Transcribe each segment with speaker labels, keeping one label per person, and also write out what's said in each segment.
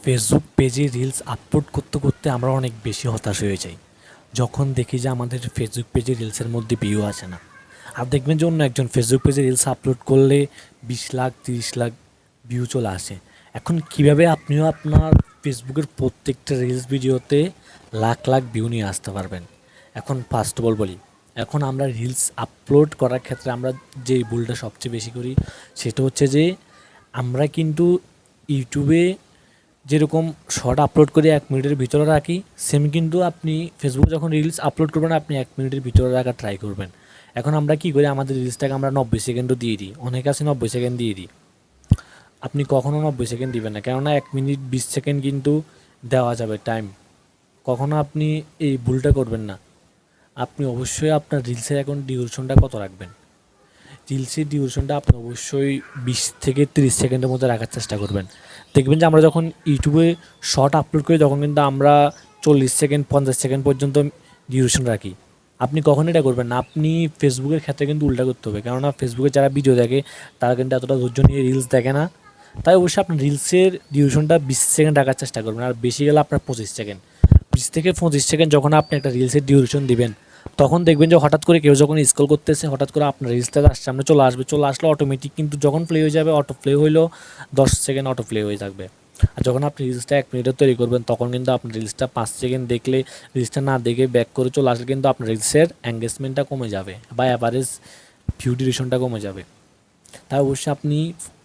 Speaker 1: Facebook পেজে reels upload করতে করতে আমরা অনেক বেশি হতাশ হয়ে যাই যখন দেখি যে আমাদের ফেসবুক পেজে রিলসের মধ্যে ভিউ আসে না। আর দেখবেন যে অন্য একজন ফেসবুক পেজে রিলস আপলোড করলে 20 লাখ 30 লাখ ভিউ চলে আসে। এখন কিভাবে আপনিও আপনার ফেসবুকের প্রত্যেকটা রিলস ভিডিওতে লাখ লাখ ভিউ নিয়ে আসতে পারবেন? এখন ফার্স্ট অফ অল বলি, এখন আমরা রিলস আপলোড করার ক্ষেত্রে আমরা যে ভুলটা সবচেয়ে বেশি করি সেটা হচ্ছে যে আমরা কিন্তু ইউটিউবে যেরকম শর্ট আপলোড করে 1 মিনিটের ভিতরে রাখি, সেম কিন্তু আপনি ফেসবুকে যখন রিলস আপলোড করবেন আপনি 1 মিনিটের ভিতরে রাখার ট্রাই করবেন। এখন আমরা কী করি, আমাদের রিলসটাকে আমরা 90 সেকেন্ডও দিয়ে দিই, অনেক আছে 90 সেকেন্ড দিয়ে দিই। আপনি কখনও 90 সেকেন্ড দিবেন না, কেননা 1 মিনিট 20 সেকেন্ড কিন্তু দেওয়া যাবে টাইম। কখনও আপনি এই ভুলটা করবেন না। আপনি অবশ্যই আপনার রিলসের এখন ডিউরেশনটা কত রাখবেন, রিলসের ডিউরেশনটা আপনি অবশ্যই 20 থেকে 30 সেকেন্ডের মধ্যে রাখার চেষ্টা করবেন। দেখবেন যে আমরা যখন ইউটিউবে শর্ট আপলোড করি তখন কিন্তু আমরা 40 সেকেন্ড 50 সেকেন্ড পর্যন্ত ডিউরেশন রাখি। আপনি কখন এটা করবেন না, আপনি ফেসবুকের ক্ষেত্রে কিন্তু উল্টা করতে হবে, কেননা ফেসবুকে যারা ভিডিও দেখে তারা কিন্তু এতটা ধৈর্য নিয়ে রিলস দেখে না। তাই অবশ্যই আপনার রিলসের ডিউরেশনটা 20 সেকেন্ড রাখার চেষ্টা করবেন, আর বেশি গেলে আপনার 25 সেকেন্ড। 20 থেকে 25 সেকেন্ড যখন আপনি একটা রিলসের ডিউরেশন দিবেন তখন দেখবেন যে হঠাৎ করে কেউ যখন স্ক্রল করতেছে হঠাৎ করে আপনার রিলসটা তার সামনে চলে আসবে, চলে আসলে অটোমেটিক কিন্তু যখন প্লে হয়ে যাবে, অটো প্লে হইলেও 10 সেকেন্ড অটো প্লে হয়ে থাকবে। আর যখন আপনি রিলসটা 1 মিনিটের তৈরি করবেন তখন কিন্তু আপনার রিলসটা 5 সেকেন্ড দেখলে, রিলসটা না দেখে ব্যাক করে চলে আসলে কিন্তু আপনার রিলসের এঙ্গেজমেন্টটা কমে যাবে বা অ্যাভারেজ ভিউ ডিউরেশনটা কমে যাবে। তাই অবশ্যই আপনি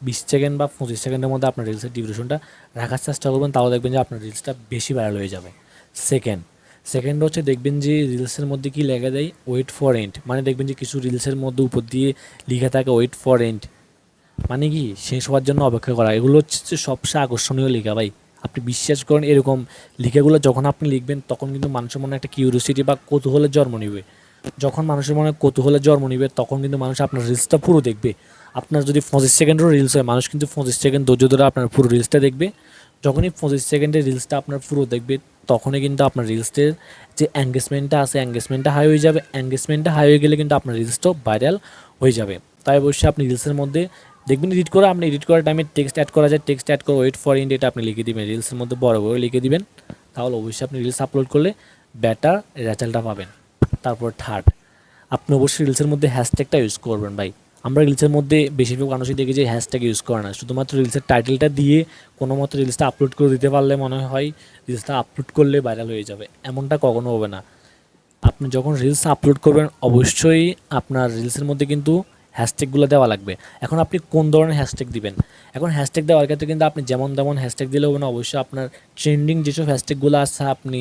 Speaker 1: 20 সেকেন্ড বা 25 সেকেন্ডের মধ্যে আপনার রিলসের ডিউরেশনটা রাখার চেষ্টা করবেন, তাহলে দেখবেন যে আপনার রিলসটা বেশি ভাইরাল হয়ে যাবে। সেকেন্ড হচ্ছে, দেখবেন যে রিলসের মধ্যে কি লেখা দেয়, ওয়েট ফর এন্ড। মানে দেখবেন যে কিছু রিলসের মধ্যে উপর দিয়ে লেখা থাকে ওয়েট ফর এন্ড, মানে কি শেষ হওয়ার জন্য অপেক্ষা করা। এগুলো হচ্ছে সবচেয়ে আকর্ষণীয় লেখা ভাই। আপনি বিশ্বাস করেন, এরকম লেখাগুলো যখন আপনি লিখবেন তখন কিন্তু মানুষের মনে একটা কিউরিওসিটি বা কৌতূহলের জন্ম নেবে। যখন মানুষের মনে কৌতূহলের জন্ম নেবে তখন কিন্তু মানুষ আপনার রিলসটা পুরো দেখবে। আপনার যদি 25 সেকেন্ডেরও রিলস হয়, মানুষ কিন্তু 25 সেকেন্ড ধৈর্য ধরে আপনার পুরো রিলসটা দেখবে। যখনই 25 সেকেন্ডের রিলসটা আপনার পুরো দেখবে তখনই কিন্তু আপনার রিলসের যে এঙ্গেজমেন্টটা আছে এঙ্গেজমেন্টটা হাই হয়ে যাবে। এঙ্গেজমেন্টটা হাই হয়ে গেলে কিন্তু আপনার রিলসটাও ভাইরাল হয়ে যাবে। তাই অবশ্যই আপনি রিলসের মধ্যে দেখবেন এডিট করে, আপনি এডিট করার টাইমে টেক্সট অ্যাড করা যায়, টেক্সট অ্যাড করে ওয়েট ফর ইন্ড এটা আপনি লিখে দিবেন, রিলসের মধ্যে বড় করে লিখে দিবেন। তাহলে অবশ্যই আপনি রিলস আপলোড করলে বেটার রেজাল্টটা পাবেন। তারপর থার্ড, আপনি অবশ্যই রিলসের মধ্যে হ্যাশট্যাগটা ইউজ করবেন ভাই। আমরা রিলসের মধ্যে বেশিরভাগ মানুষই দেখি যে হ্যাশট্যাগ ইউজ করে না, শুধুমাত্র রিলসের টাইটেলটা দিয়ে কোনো মতো রিলসটা আপলোড করে দিতে পারলে মনে হয় রিলসটা আপলোড করলে ভাইরাল হয়ে যাবে। এমনটা কখনো হবে না। আপনি যখন রিলস আপলোড করবেন অবশ্যই আপনার রিলসের মধ্যে কিন্তু হ্যাশট্যাগুলো দেওয়া লাগবে। এখন আপনি কোন ধরনের হ্যাশট্যাগ দিবেন, এখন হ্যাশট্যাগ দেওয়ার ক্ষেত্রে কিন্তু আপনি যেমন তেমন হ্যাশট্যাগ দিলে হবে না, অবশ্যই আপনার ট্রেন্ডিং যেসব হ্যাশট্যাগুলো আছে আপনি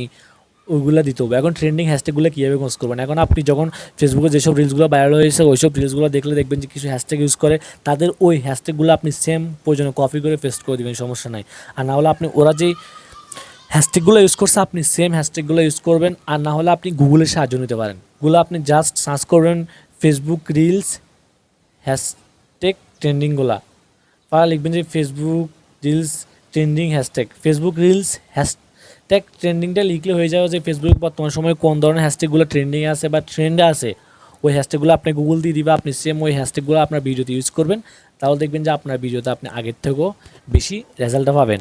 Speaker 1: ওইগুলো দিতে হবে। এখন ট্রেন্ডিং হ্যাশট্যাগুলো কীভাবে খোঁজ করবেন, এখন আপনি যখন ফেসবুকে যেসব রিলসগুলো ভাইরাল হয়েছে ওইসব রিলসগুলো দেখলে দেখবেন যে কিছু হ্যাশট্যাগ ইউজ করে, তাদের ওই হ্যাশট্যাগুলো আপনি সেম প্রয়োজনে কপি করে পেস্ট করে দেবেন, সমস্যা নাই। আর না হলে আপনি ওরা যেই হ্যাশট্যাগুলো ইউজ করছে আপনি সেম হ্যাশট্যাগুলো ইউজ করবেন। আর না হলে আপনি গুগলের সাহায্য নিতে পারেন। গুগলে আপনি জাস্ট সার্চ করবেন ফেসবুক রিলস হ্যাশট্যাগ ট্রেন্ডিংগুলা, বা লিখবেন যে Facebook reels trending hashtag, Facebook reels hashtag ট্রেন্ডিংটা লিখলে হয়ে যাবে যে ফেসবুক বর্তমান সময়ে কোন ধরনের হ্যাশট্যাগুলো ট্রেন্ডিং আছে বা ট্রেন্ডে আছে, ওই হ্যাশট্যাগুলো আপনি গুগল দিয়ে দিবে, আপনি সেম ওই হ্যাশট্যাগুলো আপনার ভিডিওতে ইউজ করবেন। তাহলে দেখবেন যে আপনার ভিডিওতে আপনি আগের থেকেও বেশি রেজাল্টটা পাবেন।